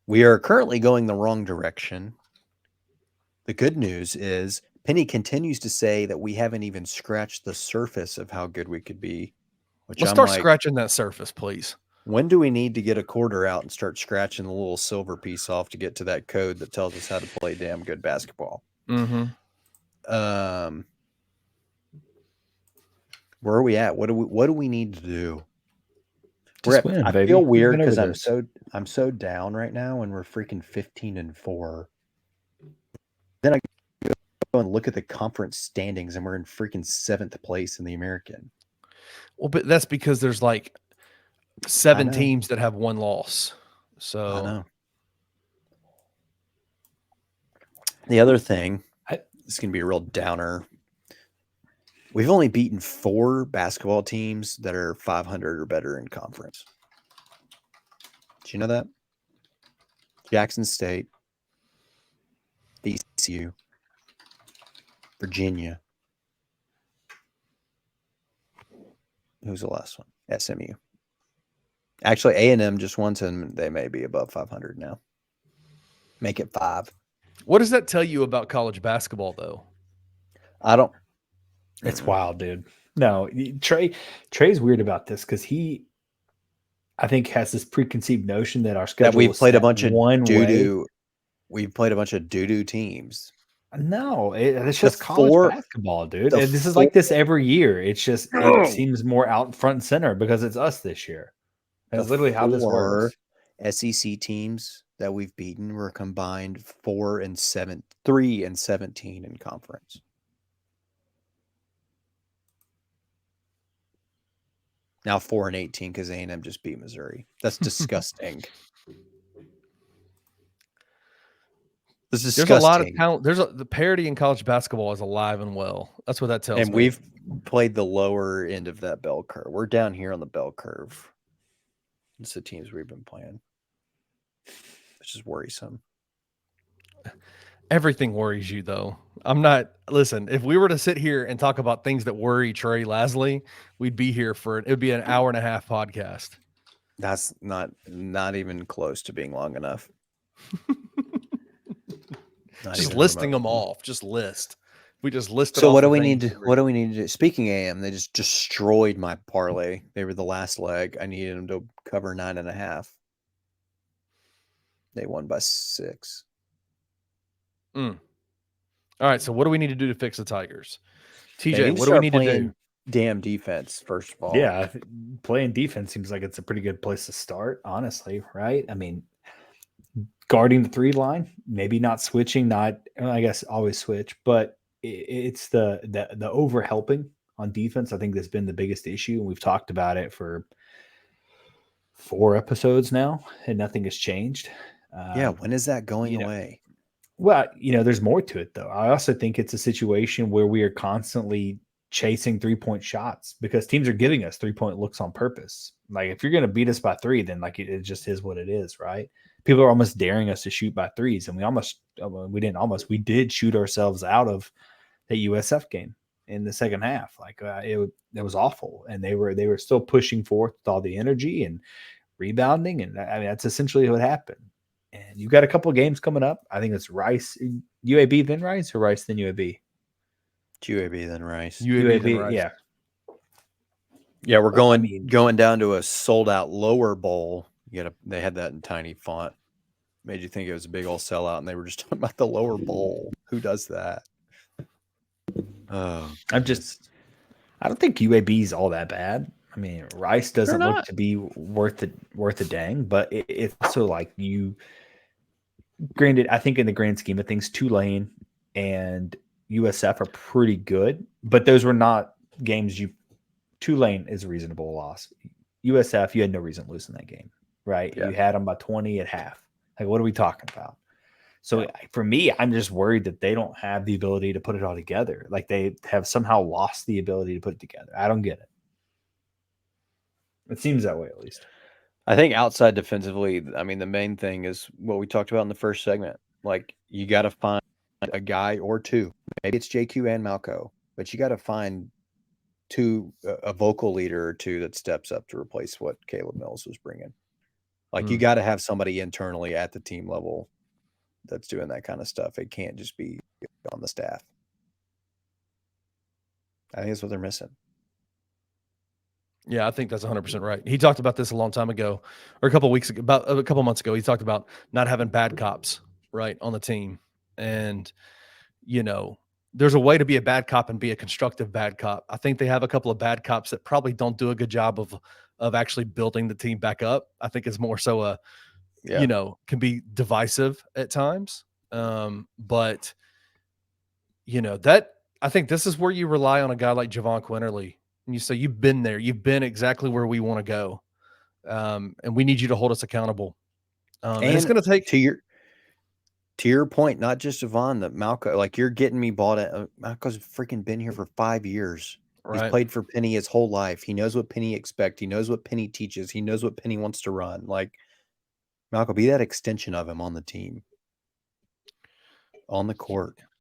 We are currently going the wrong direction. The good news is Penny continues to say that we haven't even scratched the surface of how good we could be, which Let's I'm start like, scratching that surface, please. when do we need to get a quarter out and start scratching the little silver piece off to get to that code that tells us how to play damn good basketball? Mm-hmm. Um, where are we at? What do we need to do? Just win, I feel baby. We've weird been over because this. I'm so down right now, and we're freaking 15-4. Then I go and look at the conference standings, and we're in freaking 7th place in the American. Well, but that's because there's like I 7 know, teams that have 1 loss. I So know. The other thing, I, this is gonna be a real downer. We've only beaten 4 basketball teams that are 500 or better in conference. Did you know that? Jackson State, VCU, Virginia. Who's the last one? SMU. Actually, A&M just won, and they may be above 500 now. Make it 5. what does that tell you about college basketball, though? I don't. it's wild, dude. No, Trey's weird about this because I think, has this preconceived notion that our That schedule we've was played a set bunch of one doo way. doo. We've played a bunch of doo doo teams. No, it's The just college 4, basketball, dude. the And this is 4. like this every year. It's just it No! seems more out front and center because it's us this year. The That's literally how this 4 works. SEC teams that we've beaten were combined 3-17 in conference. Now 4-18 because A&M just beat Missouri. That's disgusting. This is There's a lot of disgusting. talent. The parity in college basketball is alive and well. That's what that tells And me. we've played the lower end of that bell curve. We're down here on the bell curve. It's the teams we've been playing. Which is worrisome. Everything worries you, though. I'm not. Listen, if we were to sit here and talk about things that worry Trey Lasley, we'd be here for it. It would be an hour and a half podcast. That's not even close to being long enough. Not Just even listing them remotely. off. Just list. We just listed So off what do the we things need to that what worry. do we need to do? Speaking of AM, they just destroyed my parlay. They were the last leg. I needed them to cover 9.5. They won by 6. Mm. All right. So what do we need to do to fix the Tigers? They TJ, need to what do we start need to do? playing damn defense, first of all. Yeah, playing defense seems like it's a pretty good place to start, honestly, right? I mean, guarding the 3 line, maybe not switching, I guess always switch, but it's the over helping on defense. I think that's been the biggest issue, and we've talked about it for 4 episodes now, and nothing has changed. Yeah, when is that going you know, away? Well, there's more to it though. I also think it's a situation where we are constantly chasing 3-point shots because teams are giving us 3-point looks on purpose. Like if you're going to beat us by 3, then like it just is what it is, right? People are almost daring us to shoot by 3s, and we did shoot ourselves out of the USF game in the second half. Like it was awful, and they were still pushing forth with all the energy and rebounding, and I mean that's essentially what happened. And you've got a couple of games coming up. I think it's Rice, UAB, then Rice, or Rice, then UAB. It's UAB then Rice. UAB than UAB, Rice. yeah. Yeah, we're Well, I going mean, going down to a sold out lower bowl. They had that in tiny font. Made you think it was a big old sellout, and they were just talking about the lower bowl. Who does that? Oh, I don't think UAB is all that bad. I mean, Rice they're doesn't look not. to be worth a dang, but it's also like you. Granted, I think in the grand scheme of things, Tulane and USF are pretty good, but those were not games you. Tulane is a reasonable loss. USF, you had no reason losing that game, right? Yeah. You had them by 20 at half. Like, what are we talking about? So Yeah. for me, I'm just worried that they don't have the ability to put it all together. Like they have somehow lost the ability to put it together. I don't get it. It seems that way, at least. I think outside defensively, I mean, the main thing is what we talked about in the first segment. Like, you got to find a guy or two. Maybe it's JQ and Malco, but you got to find a vocal leader or two that steps up to replace what Caleb Mills was bringing. Like you got to have somebody internally at the team level that's doing that kind of stuff. It can't just be on the staff. I think that's what they're missing. Yeah, I think that's 100% right. He talked about this a long time ago, or a couple weeks ago, about a couple months ago. He talked about not having bad cops, right, on the team. And, you know, there's a way to be a bad cop and be a constructive bad cop. I think they have a couple of bad cops that probably don't do a good job of actually building the team back up. I think it's more so you know, can be divisive at times. But you know, that I think this is where you rely on a guy like Javon Quinterly. And you say, you've been there, you've been exactly where we want to go. And we need you to hold us accountable. And it's going to take to your point, not just Javon, that Malco, like you're getting me bought at. Malco's freaking been here for 5 years. right. He's played for Penny his whole life. He knows what Penny expects. He knows what Penny teaches. He knows what Penny wants to run. Like Malco, be that extension of him on the team, on the court.